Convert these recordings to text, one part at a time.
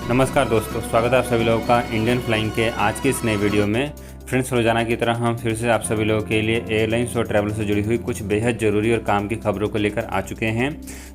नमस्कार दोस्तों, स्वागत है आप सभी लोगों का इंडियन फ्लाइंग के आज की इस नई वीडियो में। फ्रेंड्स, रोजाना की तरह हम फिर से आप सभी लोगों के लिए एयरलाइंस और ट्रैवल से जुड़ी हुई कुछ बेहद ज़रूरी और काम की खबरों को लेकर आ चुके हैं।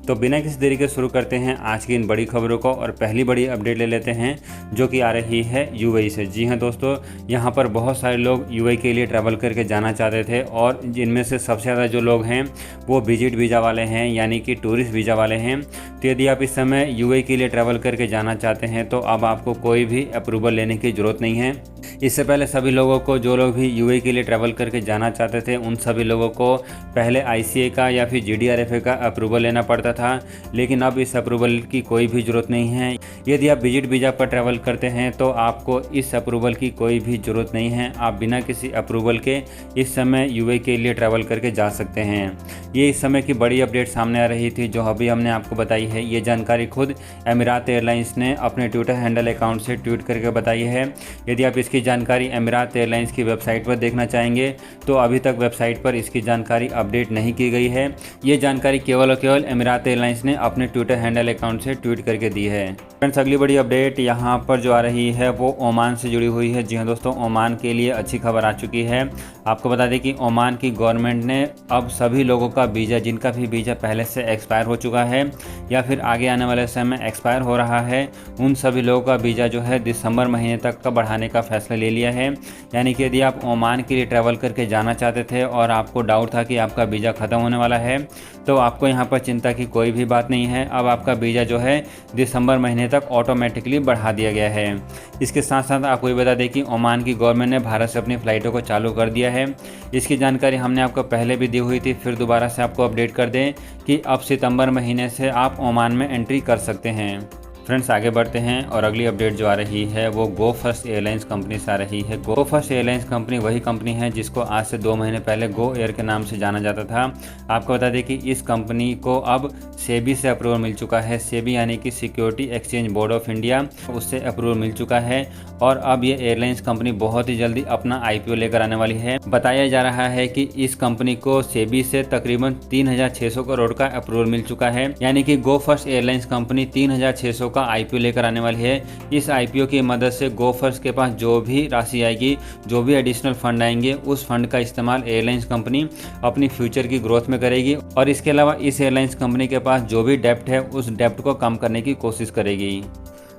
तो बिना किसी देरी के शुरू करते हैं आज की इन बड़ी खबरों को और पहली बड़ी अपडेट ले लेते हैं जो कि आ रही है यूएई से। जी हाँ दोस्तों, यहाँ पर बहुत सारे लोग यूएई के लिए ट्रैवल करके जाना चाहते थे और जिनमें से सबसे ज़्यादा जो लोग हैं वो विजिट वीज़ा वाले हैं, यानी कि टूरिस्ट वीज़ा वाले हैं। तो यदि आप इस समय यूएई के लिए ट्रैवल करके जाना चाहते हैं तो अब आपको कोई भी अप्रूवल लेने की ज़रूरत नहीं है। इससे पहले सभी लोगों को, जो लोग भी यूएई के लिए ट्रैवल करके जाना चाहते थे, उन सभी लोगों को पहले आईसीए का या फिर जीडीआरएफ का अप्रूवल लेना पड़ता था, लेकिन अब इस अप्रूवल की कोई भी ज़रूरत नहीं है। यदि आप विजिट वीज़ा पर ट्रैवल करते हैं तो आपको इस अप्रूवल की कोई भी ज़रूरत नहीं है। आप बिना किसी अप्रूवल के इस समय यूएई के लिए ट्रैवल करके जा सकते हैं। ये इस समय की बड़ी अपडेट सामने आ रही थी जो अभी हमने आपको बताई है। ये जानकारी खुद एमिरात एयरलाइंस ने अपने ट्विटर हैंडल अकाउंट से ट्वीट करके बताई है। यदि आप इसकी जानकारी एमिरात एयरलाइंस की वेबसाइट पर देखना चाहेंगे तो अभी तक वेबसाइट पर इसकी जानकारी अपडेट नहीं की गई है। ये जानकारी केवल और केवल एमिरात एयरलाइंस ने अपने ट्विटर हैंडल अकाउंट से ट्वीट करके दी है। फ्रेंड्स, अगली बड़ी अपडेट यहाँ पर जो आ रही है वो ओमान से जुड़ी हुई है। जी हाँ दोस्तों, ओमान के लिए अच्छी खबर आ चुकी है। आपको बता दें कि ओमान की गवर्नमेंट ने अब सभी लोगों का वीज़ा, जिनका भी वीज़ा पहले से एक्सपायर हो चुका है या फिर आगे आने वाले समय में एक्सपायर हो रहा है, उन सभी लोगों का वीज़ा जो है दिसंबर महीने तक का बढ़ाने का फैसला ले लिया है। यानी कि यदि आप ओमान के लिए ट्रैवल करके जाना चाहते थे और आपको डाउट था कि आपका वीज़ा ख़त्म होने वाला है, तो आपको यहाँ पर चिंता की कोई भी बात नहीं है। अब आपका वीज़ा जो है दिसंबर महीने तक ऑटोमेटिकली बढ़ा दिया गया है। इसके साथ साथ आपको ये बता दें कि ओमान की गवर्नमेंट ने भारत से अपनी फ़्लाइटों को चालू कर दिया है। इसकी जानकारी हमने आपको पहले भी दी हुई थी, फिर दोबारा से आपको अपडेट कर दें कि अब सितंबर महीने से आप ओमान में एंट्री कर सकते हैं। फ्रेंड्स, आगे बढ़ते हैं और अगली अपडेट जो आ रही है वो गो फर्स्ट एयरलाइंस कंपनी से आ रही है। गो फर्स्ट एयरलाइंस कंपनी वही कंपनी है जिसको आज से 2 महीने पहले गो एयर के नाम से जाना जाता था। आपको बता दें कि इस कंपनी को अब सेबी से अप्रूवल मिल चुका है। सेबी यानी कि security exchange board of India, उससे अप्रूवल मिल चुका है और अब ये एयरलाइंस कंपनी बहुत ही जल्दी अपना आईपीओ लेकर आने वाली है। बताया जा रहा है कि इस कंपनी को सेबी से तकरीबन 3600 करोड़ का अप्रूवल मिल चुका है। यानी कि गो फर्स्ट एयरलाइंस कंपनी 3600 का आईपीओ लेकर आने वाली है। इस आईपीओ की मदद से गो फर्स्ट के पास जो भी राशि आएगी, जो भी एडिशनल फंड आएंगे, उस फंड का इस्तेमाल एयरलाइंस कंपनी अपनी फ्यूचर की ग्रोथ में करेगी और इसके अलावा इस एयरलाइंस कंपनी के पास जो भी डेप्ट है उस डेप्ट को कम करने की कोशिश करेगी।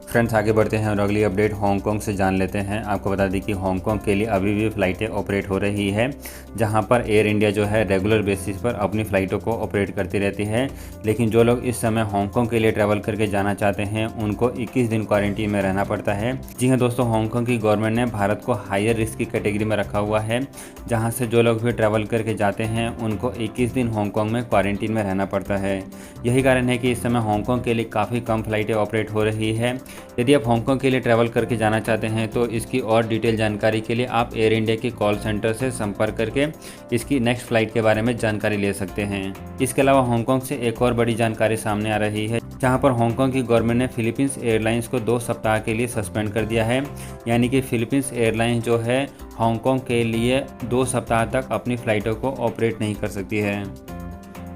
फ्रेंड्स, आगे बढ़ते हैं और अगली अपडेट हांगकांग से जान लेते हैं। आपको बता दें कि हांगकांग के लिए अभी भी फ़्लाइटें ऑपरेट हो रही है, जहां पर एयर इंडिया जो है रेगुलर बेसिस पर अपनी फ़्लाइटों को ऑपरेट करती रहती है। लेकिन जो लोग इस समय हांगकांग के लिए ट्रैवल करके जाना चाहते हैं उनको 21 दिन क्वारंटीन में रहना पड़ता है। जी हाँ दोस्तों, हांगकांग की गवर्नमेंट ने भारत को हायर रिस्क की कैटेगरी में रखा हुआ है, जहाँ से जो लोग भी ट्रैवल करके जाते हैं उनको 21 दिन हांगकांग में क्वारंटीन में रहना पड़ता है। यही कारण है कि इस समय हांगकांग के लिए काफ़ी कम फ़्लाइटें ऑपरेट हो रही है। यदि आप हांगकांग के लिए ट्रैवल करके जाना चाहते हैं तो इसकी और डिटेल जानकारी के लिए आप एयर इंडिया के कॉल सेंटर से संपर्क करके इसकी नेक्स्ट फ़्लाइट के बारे में जानकारी ले सकते हैं। इसके अलावा हांगकांग से एक और बड़ी जानकारी सामने आ रही है, जहां पर हांगकांग की गवर्नमेंट ने फिलीपींस एयरलाइंस को 2 सप्ताह के लिए सस्पेंड कर दिया है। यानी कि फिलीपींस एयरलाइंस जो है हांगकांग के लिए 2 सप्ताह तक अपनी फ़्लाइटों को ऑपरेट नहीं कर सकती है।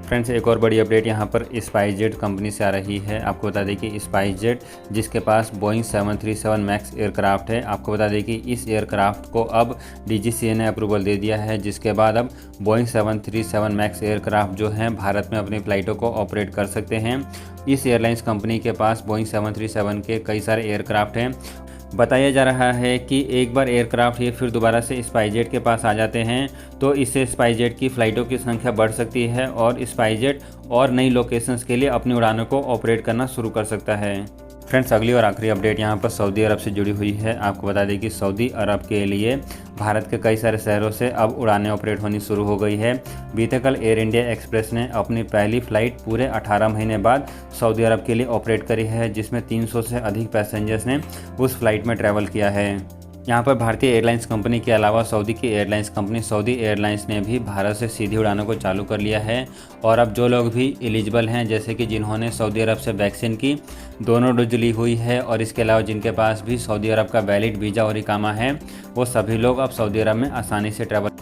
फ्रेंड्स, एक और बड़ी अपडेट यहाँ पर स्पाइसजेट कंपनी से आ रही है। आपको बता दें कि स्पाइसजेट, जिसके पास बोइंग 737 मैक्स एयरक्राफ्ट है, आपको बता दें कि इस एयरक्राफ्ट को अब डीजीसीए ने अप्रूवल दे दिया है, जिसके बाद अब बोइंग 737 मैक्स एयरक्राफ्ट जो हैं भारत में अपनी फ़्लाइटों को ऑपरेट कर सकते हैं। इस एयरलाइंस कंपनी के पास बोइंग 737 के कई सारे एयरक्राफ्ट हैं। बताया जा रहा है कि एक बार एयरक्राफ्ट ये फिर दोबारा से स्पाइसजेट के पास आ जाते हैं तो इससे स्पाइसजेट की फ़्लाइटों की संख्या बढ़ सकती है और स्पाइसजेट और नई लोकेशंस के लिए अपनी उड़ानों को ऑपरेट करना शुरू कर सकता है। फ्रेंड्स, अगली और आखिरी अपडेट यहाँ पर सऊदी अरब से जुड़ी हुई है। आपको बता दें कि सऊदी अरब के लिए भारत के कई सारे शहरों से अब उड़ानें ऑपरेट होनी शुरू हो गई है। बीते कल एयर इंडिया एक्सप्रेस ने अपनी पहली फ़्लाइट पूरे 18 महीने बाद सऊदी अरब के लिए ऑपरेट करी है, जिसमें 300 से अधिक पैसेंजर्स ने उस फ्लाइट में ट्रैवल किया है। यहाँ पर भारतीय एयरलाइंस कंपनी के अलावा सऊदी की एयरलाइंस कंपनी सऊदी एयरलाइंस ने भी भारत से सीधी उड़ानों को चालू कर लिया है। और अब जो लोग भी एलिजिबल हैं, जैसे कि जिन्होंने सऊदी अरब से वैक्सीन की दोनों डोज ली हुई है और इसके अलावा जिनके पास भी सऊदी अरब का वैलिड वीज़ा और इकामा है, वो सभी लोग अब सऊदी अरब में आसानी से ट्रैवल